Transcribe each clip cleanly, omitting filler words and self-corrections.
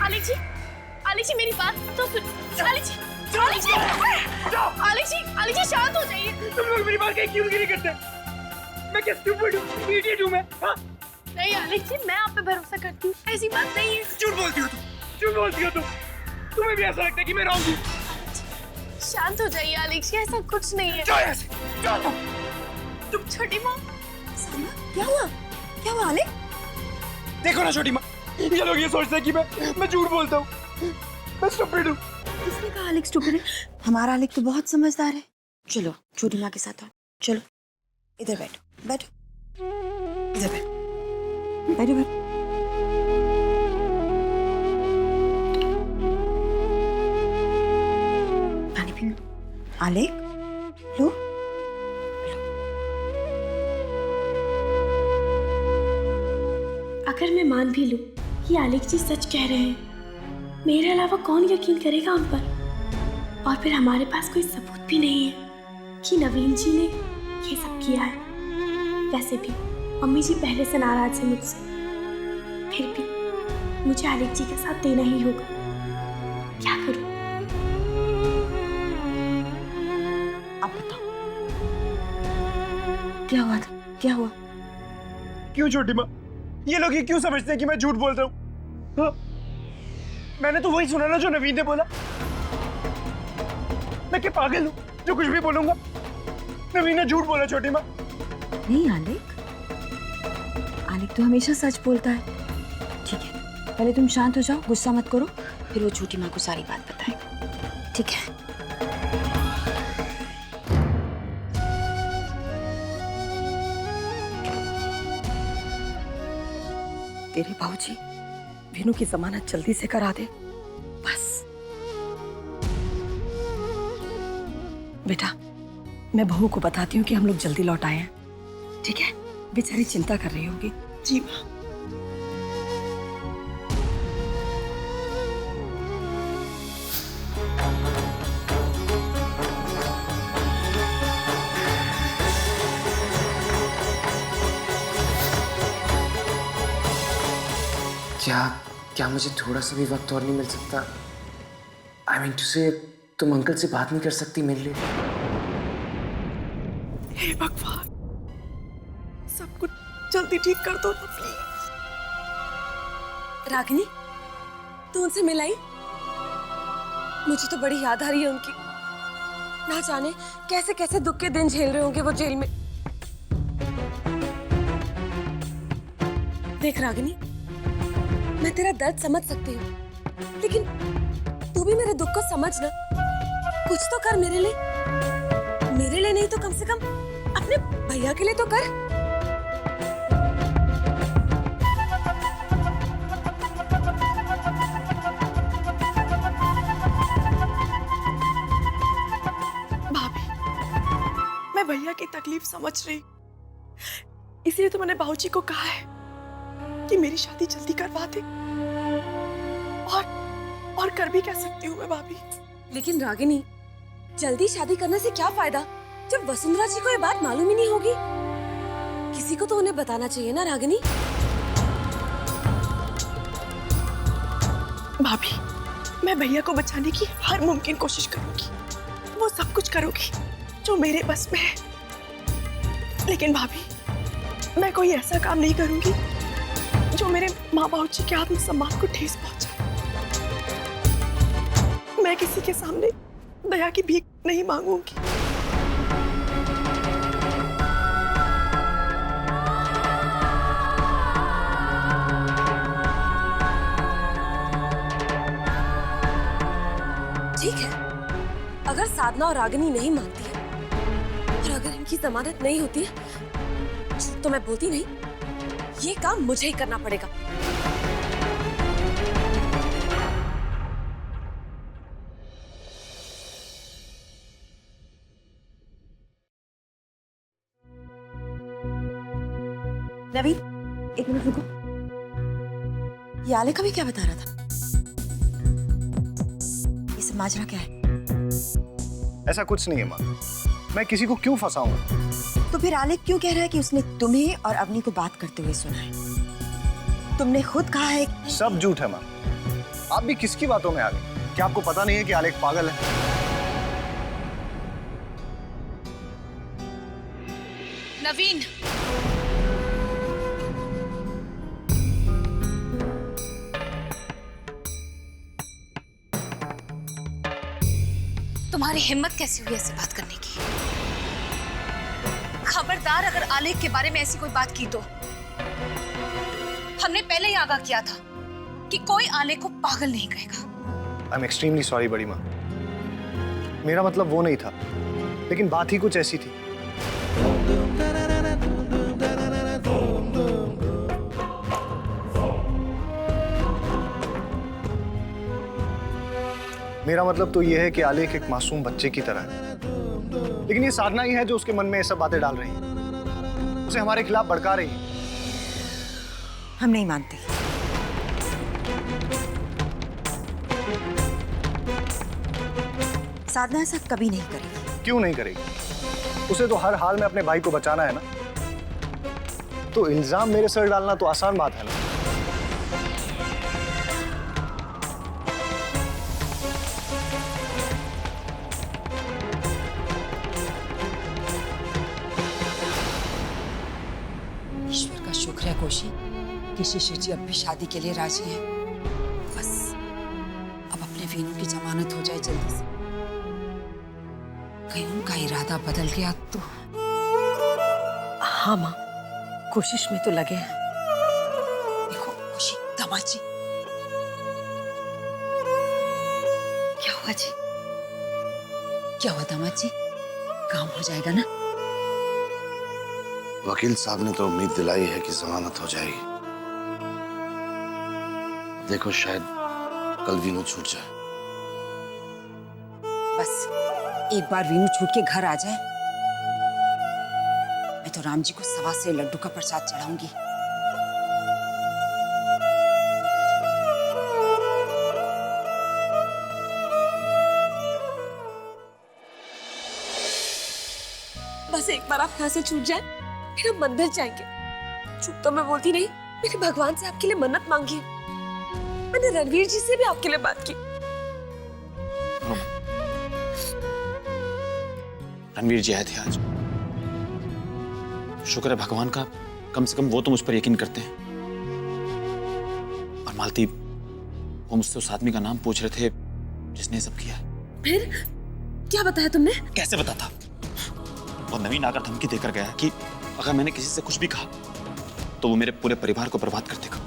आलिक जी मेरी बात तो सुन। आलिक जी शांत हो जाइए। तुम लोग मेरी बात क्यों नहीं करते? मैं क्या स्टूपिड हूँ, इडियट हूँ मैं? हाँ? नहीं आलिक जी, मैं आप पे भरोसा करती हूँ, ऐसी बात नहीं है। झूठ बोलती हो तुम, झूठ बोलती हो तुम। तुम्हें भी ऐसा लगता है कि मैं रॉन्ग हूँ? शांत हो जाइए आलिक जी, ऐसा कुछ नहीं है। जाओ ऐसे, जाओ तुम। छोटी माँ, क्या हुआ? क्या हुआ आलिक? देखो ना छोटी माँ, ये लोग ये सोचते हैं कि मैं झूठ बोलता हूँ, मैं स्टूपिड हूँ। किसने कहा आलिक स्टूपिड है? हमारा आलिक तो बहुत समझदार है। चलो छोटी माँ के साथ आओ, चलो इधर बैठो, बैठो इधर बैठो, बैठो बैठो। पानी पीना। आलिक लो। अगर मैं मान भी लूं कि आलिक जी सच कह रहे हैं, मेरे अलावा कौन यकीन करेगा उन पर? और फिर हमारे पास कोई सबूत भी नहीं है कि नवीन जी ने ये सब किया है। वैसे भी मम्मी जी पहले से नाराज है मुझसे, फिर भी मुझे आलिक जी के साथ देना ही होगा। क्या करूं? आप बताओ क्या हुआ था? क्या हुआ? क्यों छोटी माँ, ये लोग ये क्यों समझते हैं कि मैं झूठ बोल रहा हूँ? हाँ? मैंने तो वही सुना ना जो नवीन ने बोला। मैं क्या पागल हूँ जो कुछ भी बोलूंगा? नवीन ने झूठ बोला छोटी माँ। नहीं आलिक, आलिक तो हमेशा सच बोलता है। ठीक है, पहले तुम शांत हो जाओ, गुस्सा मत करो, फिर वो छोटी माँ को सारी बात बताए। ठीक है? तेरे बाबूजी वीनू की जमानत जल्दी से करा दे बस। बेटा, मैं बहू को बताती हूँ कि हम लोग जल्दी लौट आए हैं, ठीक है? बेचारी चिंता कर रही होगी। जी माँ। क्या मुझे थोड़ा सा भी वक्त और नहीं मिल सकता? आई मीन टू से, तुम अंकल से बात नहीं कर सकती मेरे लिए? हे भगवान, सब कुछ जल्दी ठीक कर दो ना प्लीज। रागिनी, तू उनसे मिलाई? मुझे तो बड़ी याद आ रही है उनकी। ना जाने कैसे कैसे दुख के दिन झेल रहे होंगे वो जेल में। देख रागिनी, मैं तेरा दर्द समझ सकती हूँ, लेकिन तू भी मेरे दुख को समझ ना। कुछ तो कर मेरे लिए नहीं तो कम से कम अपने भैया के लिए तो कर। भाभी, मैं भैया की तकलीफ समझ रही, इसलिए तो मैंने बाबूजी को कहा है कि मेरी शादी जल्दी करवा दे। और कर भी कह सकती हूँ मैं भाभी। लेकिन रागिनी, जल्दी शादी करने से क्या फायदा जब वसुंधरा जी को ये बात मालूम ही नहीं होगी? किसी को तो उन्हें बताना चाहिए ना रागिनी। भाभी, मैं भैया को बचाने की हर मुमकिन कोशिश करूंगी। वो सब कुछ करूंगी जो मेरे बस में है। लेकिन भाभी, मैं कोई ऐसा काम नहीं करूंगी जो मेरे माँ बाप जी के आत्मसम्मान को ठेस पहुंचाए। मैं किसी के सामने दया की भीख नहीं मांगूंगी। ठीक है, अगर साधना और रागिनी नहीं मानती है और अगर इनकी जमानत नहीं होती है तो मैं बोलती नहीं, ये काम मुझे ही करना पड़ेगा। नवीन, एक मिनट रुको। ये आले का भी क्या बता रहा था? ये सब माजरा क्या है? ऐसा कुछ नहीं है माँ, मैं किसी को क्यों फंसाऊंगा? तो फिर आले क्यों कह रहा है कि उसने तुम्हें और अवनी को बात करते हुए सुना है? तुमने खुद कहा है। सब झूठ है माँ, आप भी किसकी बातों में आ गए? क्या आपको पता नहीं है कि आलेख पागल है? नवीन, तुम्हारी हिम्मत कैसी हुई ऐसी बात करने की? खबरदार अगर आलेख के बारे में ऐसी कोई बात की तो। हमने पहले ही आगाह किया था कि कोई आलेख को पागल नहीं कहेगा। आई एम एक्सट्रीमली सॉरी बड़ी माँ, मेरा मतलब वो नहीं था, लेकिन बात ही कुछ ऐसी थी। मेरा मतलब तो ये है कि आलेख एक मासूम बच्चे की तरह है, लेकिन ये साधना ही है जो उसके मन में ये सब बातें डाल रही है, उसे हमारे खिलाफ भड़का रही है। हम नहीं मानते। साधना ऐसा कभी नहीं करेगी। क्यों नहीं करेगी? उसे तो हर हाल में अपने भाई को बचाना है ना, तो इल्जाम मेरे सर डालना तो आसान बात है ना। ईश्वर का शुक्र है कोशी कि शिशिर जी अब भी शादी के लिए राजी हैं। बस अब अपने वीनू की जमानत हो जाए जल्दी से। कहीं उनका इरादा बदल गया तो। हाँ माँ, कोशिश में तो लगे हैं। देखो कोशी, दामाद जी। क्या हुआ जी? क्या हुआ दामाद जी? काम हो जाएगा ना? वकील साहब ने तो उम्मीद दिलाई है कि जमानत हो जाएगी। देखो शायद कल वीनू छूट जाए। बस एक बार वीनू छूट के घर आ जाए, मैं तो राम जी को सवा से लड्डू का प्रसाद चढ़ाऊंगी। बस एक बार आप यहाँ से छूट जाए, फिर हम मंदिर जाएंगे। चुप तो मैं बोलती नहीं, मैंने भगवान से आपके लिए मन्नत मांगी है। मैंने रणवीर जी से भी आपके लिए बात की। रणवीर जी आए थे आज। शुक्र है भगवान का, कम से कम वो तो मुझ पर यकीन करते हैं। और मालती, वो मुझसे उस आदमी का नाम पूछ रहे थे जिसने सब किया। फिर क्या बताया तुमने? कैसे बताता? और नवीन आकर धमकी देकर गया कि अगर मैंने किसी से कुछ भी कहा तो वो मेरे पूरे परिवार को बर्बाद कर देगा।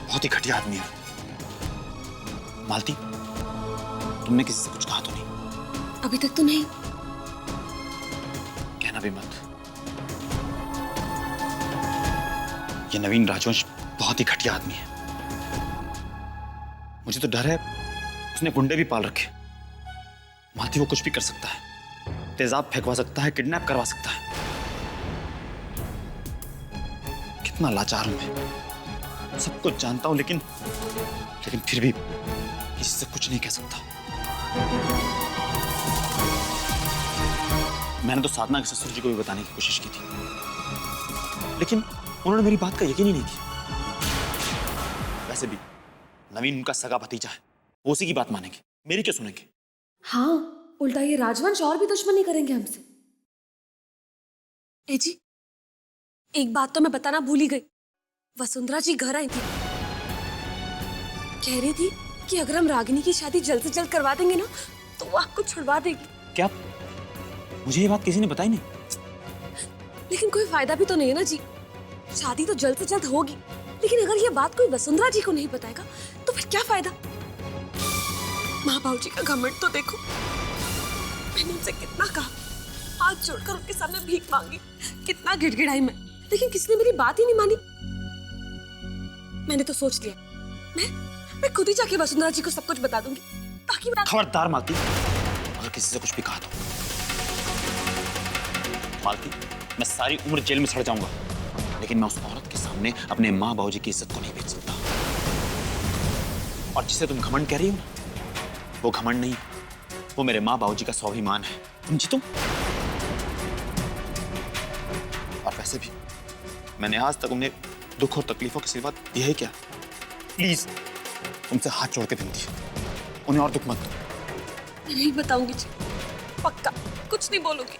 बहुत ही घटिया आदमी है। मालती, तुमने किसी से कुछ कहा तो नहीं? अभी तक तो नहीं। कहना भी मत। ये नवीन राजवंश बहुत ही घटिया आदमी है। मुझे तो डर है उसने गुंडे भी पाल रखे। मालती, वो कुछ भी कर सकता है, तेजाब फेंकवा सकता है, किडनैप करवा सकता है। कितना लाचार हूं मैं, सब कुछ जानता हूं, लेकिन फिर भी किसी से कुछ नहीं कह सकता। मैंने तो साधना के ससुर जी को भी बताने की कोशिश की थी, लेकिन उन्होंने मेरी बात का यकीन ही नहीं किया। वैसे भी नवीन उनका सगा भतीजा है, वो उसी की बात मानेंगे, मेरी क्यों सुनेंगे? हाँ, उल्टा ये राजवंश और भी दुश्मनी करेंगे हमसे। ए जी, एक बात तो मैं बताना भूल ही गई। वसुंधरा जी घर आई थी, कह रही थी कि अगर हम रागिनी की शादी जल्द से जल्द करवा देंगे ना तो वो आपको छुड़वा देगी। क्या? मुझे ये बात किसी ने बताई नहीं। लेकिन कोई फायदा भी तो नहीं है ना जी। शादी तो जल्द से जल्द होगी, लेकिन अगर ये बात कोई वसुंधरा जी को नहीं बताएगा तो फिर क्या फायदा? माँ बाबू जी का घमंड तो देखो। मैंने उनसे कितना कहा, हाथ जोड़कर उनके सामने भीख मांगी, कितना गिड़गिड़ाई मैं, लेकिन किसी ने मेरी बात ही नहीं मानी। मैंने तो सोच लिया, मैं खुद ही जाके वसुंधरा जी को सब कुछ बता दूंगी, ताकि खबरदार मालती, अगर किसी से कुछ भी कहा तो मालती, मैं सारी उम्र जेल में सड़ जाऊंगा, लेकिन मैं उस औरत के सामने अपने माँ बाबूजी की इज्जत को नहीं बेच सकता। और जिसे तुम घमंड कह रही हो ना, वो घमंड नहीं, वो मेरे माँ बाबूजी का स्वाभिमान है, समझी तुम? और वैसे भी मैंने आज तक उन्हें दुख और तकलीफों के सिवा दिया ही क्या? प्लीज तुमसे हाथ जोड़ के विनती है, उन्हें और दुख मत दो। नहीं बताऊंगी जी, पक्का कुछ नहीं बोलूंगी।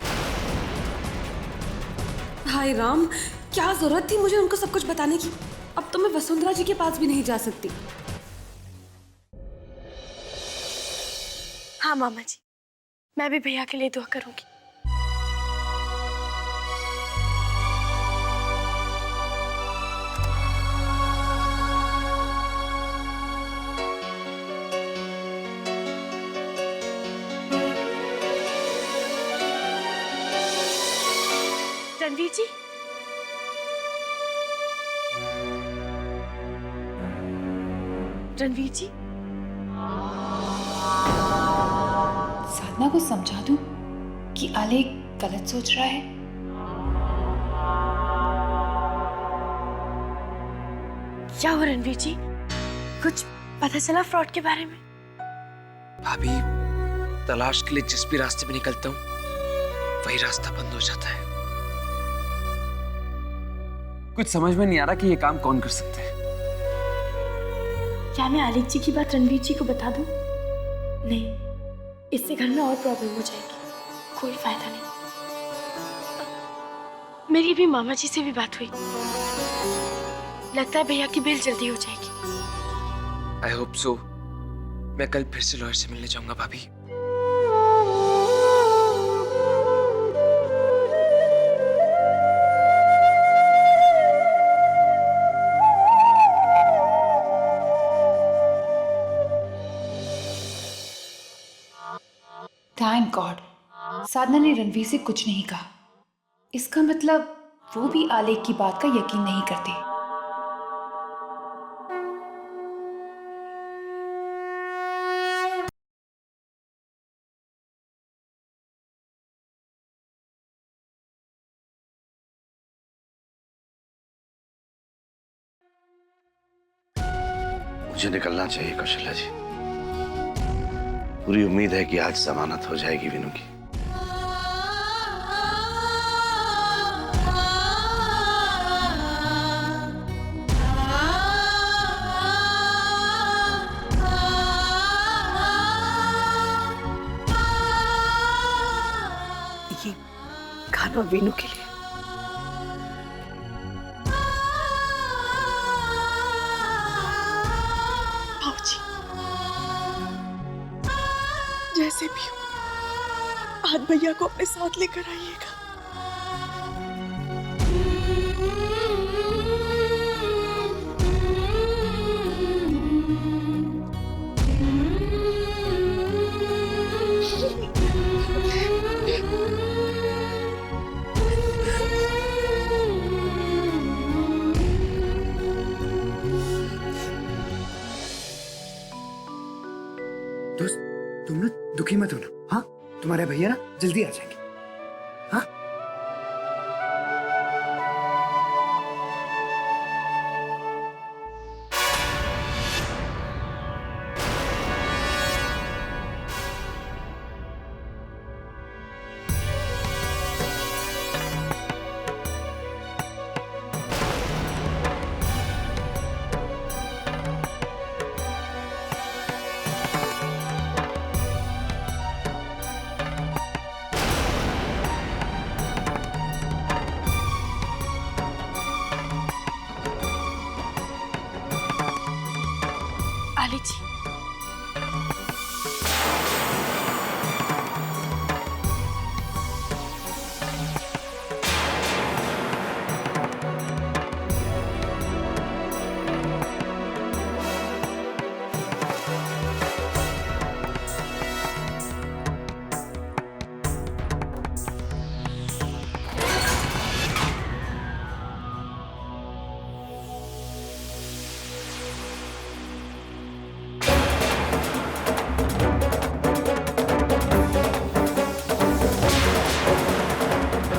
हाय राम, क्या जरूरत थी मुझे उनको सब कुछ बताने की। अब तो मैं वसुंधरा जी के पास भी नहीं जा सकती। हाँ मामा जी, मैं भी भैया के लिए दुआ करूंगी। रणवीर जी, रणवीर जी, साधना को समझा दूं कि आलेख गलत सोच रहा है। क्या हुआ रणवीर जी? कुछ पता चला फ्रॉड के बारे में? भाभी, तलाश के लिए जिस भी रास्ते में निकलता हूँ वही रास्ता बंद हो जाता है। कुछ समझ में नहीं आ रहा कि ये काम कौन कर सकते हैं। क्या मैं आलेख जी की बात रणवीर जी को बता दूं? नहीं, इससे घर में और प्रॉब्लम हो जाएगी। कोई फायदा नहीं। मेरी भी मामा जी से भी बात हुई, लगता है भैया की बिल जल्दी हो जाएगी। I hope so. मैं कल फिर से लॉयर से मिलने जाऊंगा भाभी। थैंक गॉड, साधना ने रणवीर से कुछ नहीं कहा। इसका मतलब वो भी आलेख की बात का यकीन नहीं करते। मुझे निकलना चाहिए कौशल्या जी। पूरी उम्मीद है कि आज जमानत हो जाएगी विनू की। ये खाना विनू के लिए। भाऊजी, जैसे भी हो आज भैया को अपने साथ लेकर आइएगा। दोस्त, तुम ना दुखी मत होना। हाँ, तुम्हारे भैया ना जल्दी आ जाएंगे। हाँ, आलेख जी,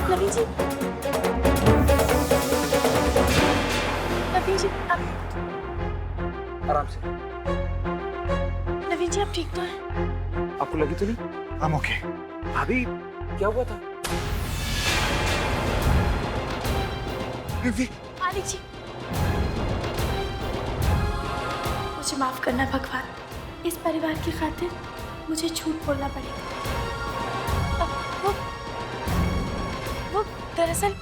नवीन जी, नवीन जी, आराम से। नवीन जी, आप ठीक तो हैं? आपको लगी तो नहीं? हम ओके। भाभी, क्या हुआ था? आलेख जी, मुझे माफ करना भगवान, इस परिवार की खातिर मुझे झूठ बोलना पड़ेगा। वो दरअसल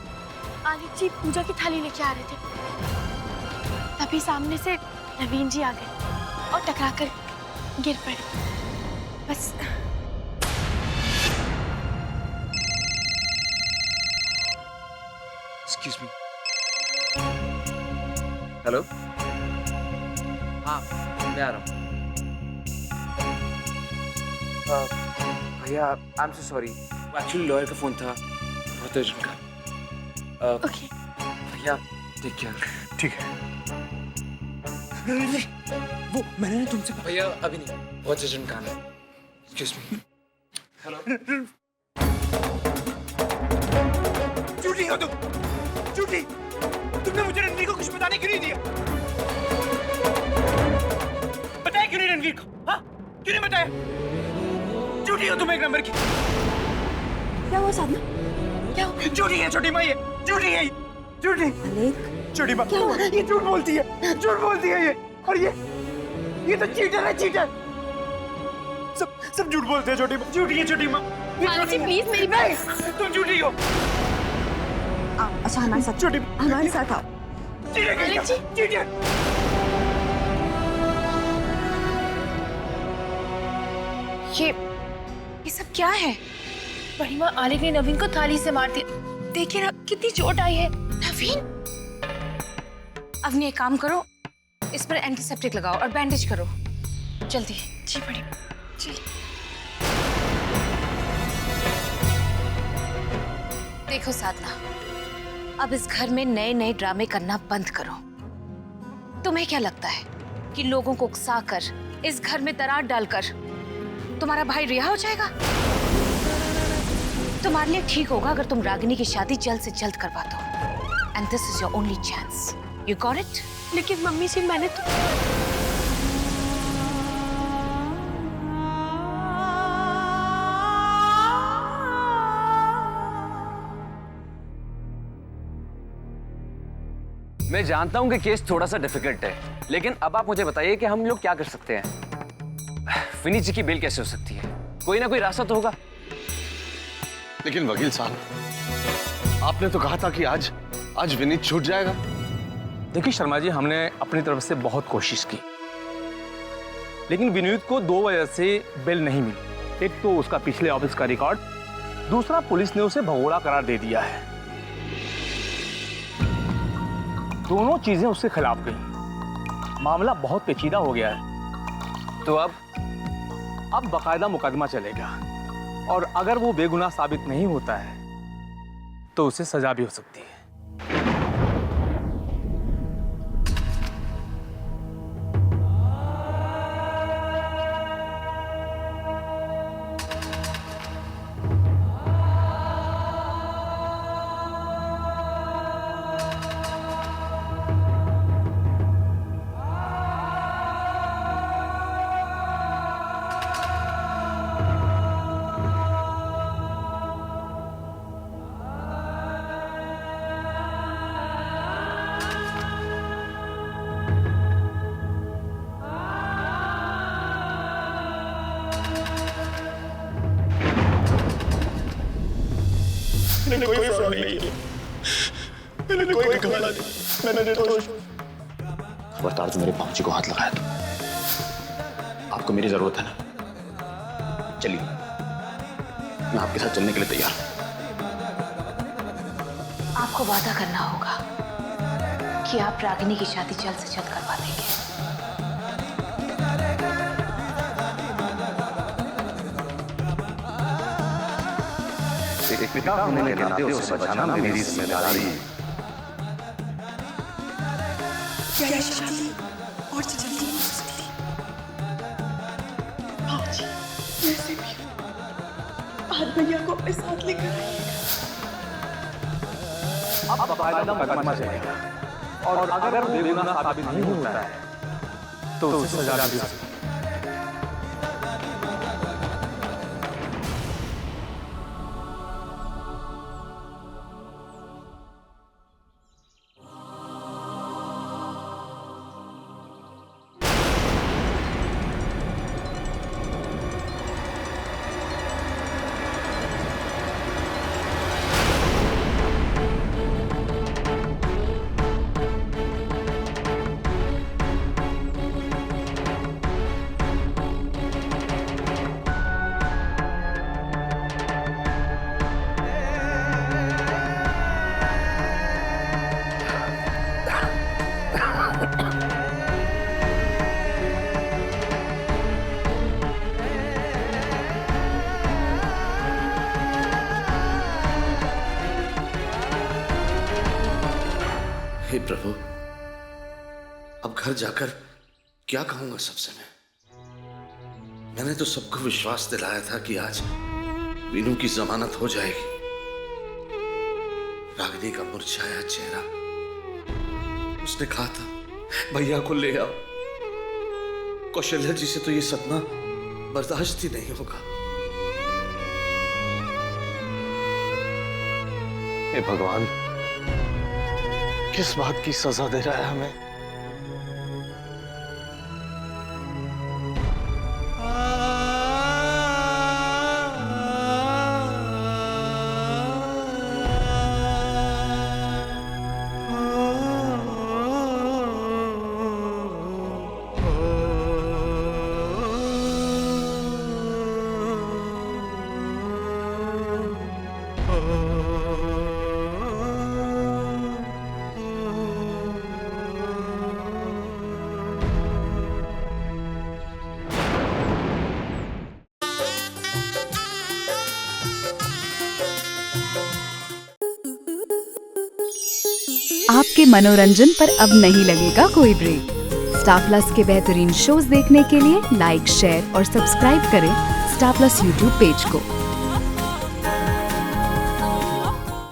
आलिक जी पूजा की थाली लेके आ रहे थे, तभी सामने से नवीन जी आ गए और टकराकर गिर पड़े। बस एक्सक्यूज मी। हेलो, हाँ मैं आ रहा हूँ। भैया I am so sorry, actually lawyer का फोन था, बहुत अर्जेंट का। ओके भैया टेक केयर। ठीक है। वो मैंने तुमसे भैया अभी नहीं, बहुत अर्जेंट काम है। Excuse me. हेलो। झूठी हो तुम, झूठी। तुमने मुझे रणवीर को कुछ बताने क्यों नहीं दिया? बताया क्यों नहीं रणवीर को? हाँ, क्यों नहीं बताया? झूठी हो तुम एक नंबर की। क्या हुआ साधना? क्या हुआ? झूठी है छोटी माँ, ये झूठी है, झूठी। छोटी माँ, क्या हुआ? ये झूठ बोलती है, झूठ बोलती है ये। और ये तो चीटर है, चीटर। सब झूठ बोलते हैं छोटी माँ, झूठी है छोटी माँ। आलिक जी प्लीज मेरी बात। तुम झूठी हो। अच्छा हमारे साथ, छोटी हमारे साथ आओ। आलिक जी, चीटर। ये सब क्या है? बड़ी माँ, आलिक ने नवीन को थाली से मार दिया। देखिए ना कितनी चोट आई है। नवीन, अवनी एक काम करो, इस पर एंटीसेप्टिक लगाओ और बैंडेज करो जल्दी। जी बड़ी जी। देखो साधना, अब इस घर में नए नए ड्रामे करना बंद करो। तुम्हें क्या लगता है कि लोगों को उकसाकर इस घर में दरार डालकर तुम्हारा भाई रिहा हो जाएगा? तुम्हारे लिए ठीक होगा अगर तुम रागिनी की शादी जल्द से जल्द करवा दो। And this is your only chance. You got it? लेकिन मम्मी जी मैंने तो मैं जानता हूं कि केस थोड़ा सा डिफिकल्ट है, लेकिन अब आप मुझे बताइए कि हम लोग क्या कर सकते हैं। विनीत जी की बेल कैसे हो सकती है? कोई ना कोई रास्ता तो होगा। लेकिन वकील साहब, आपने तो कहा था कि आज विनीत छूट जाएगा। देखिए शर्मा जी, हमने अपनी तरफ से बहुत कोशिश की, लेकिन विनीत को 2 वजह से बेल नहीं मिली। एक तो उसका पिछले ऑफिस का रिकॉर्ड, दूसरा पुलिस ने उसे भगोड़ा करार दे दिया है। दोनों चीजें उसके खिलाफ गई। मामला बहुत पेचीदा हो गया है। तो अब बाकायदा मुकदमा चलेगा, और अगर वो बेगुनाह साबित नहीं होता है तो उसे सजा भी हो सकती है। मैंने कोई फ्रॉड नहीं किया, मैंने कोई घपला नहीं, मैंने निर्दोष। खबरदार जो मेरे भांजी को हाथ लगाया तो आपको मेरी जरूरत है ना? चलिए, मैं आपके साथ चलने के लिए तैयार हूं। आपको वादा करना होगा कि आप रागिनी की शादी जल्द से जल्द करवा देंगे। एक पिता होने के नाते उसे बचाना मेरी जिम्मेदारी है। क्या ये शादी और जल्दी हो सकती? भाजी, जैसे भी आज भैया को अपने साथ लेकर आइएगा। अब बाकायदा मुकदमा चलेगा, और अगर वो बेगुनाह साबित नहीं होता है तो उसे सजा भी हो सकती है। हे प्रभु, अब घर जाकर क्या कहूंगा सबसे मैं? मैंने तो सबको विश्वास दिलाया था कि आज वीनू की जमानत हो जाएगी। रागिनी का मुरझाया चेहरा, उसने कहा था भैया को ले आओ। कौशल्या जी से तो ये सपना बर्दाश्त ही नहीं होगा। हे भगवान, किस बात की सजा दे रहा है हमें? आपके मनोरंजन पर अब नहीं लगेगा कोई ब्रेक। स्टार प्लस के बेहतरीन शोज देखने के लिए लाइक, शेयर और सब्सक्राइब करें स्टार प्लस यूट्यूब पेज को।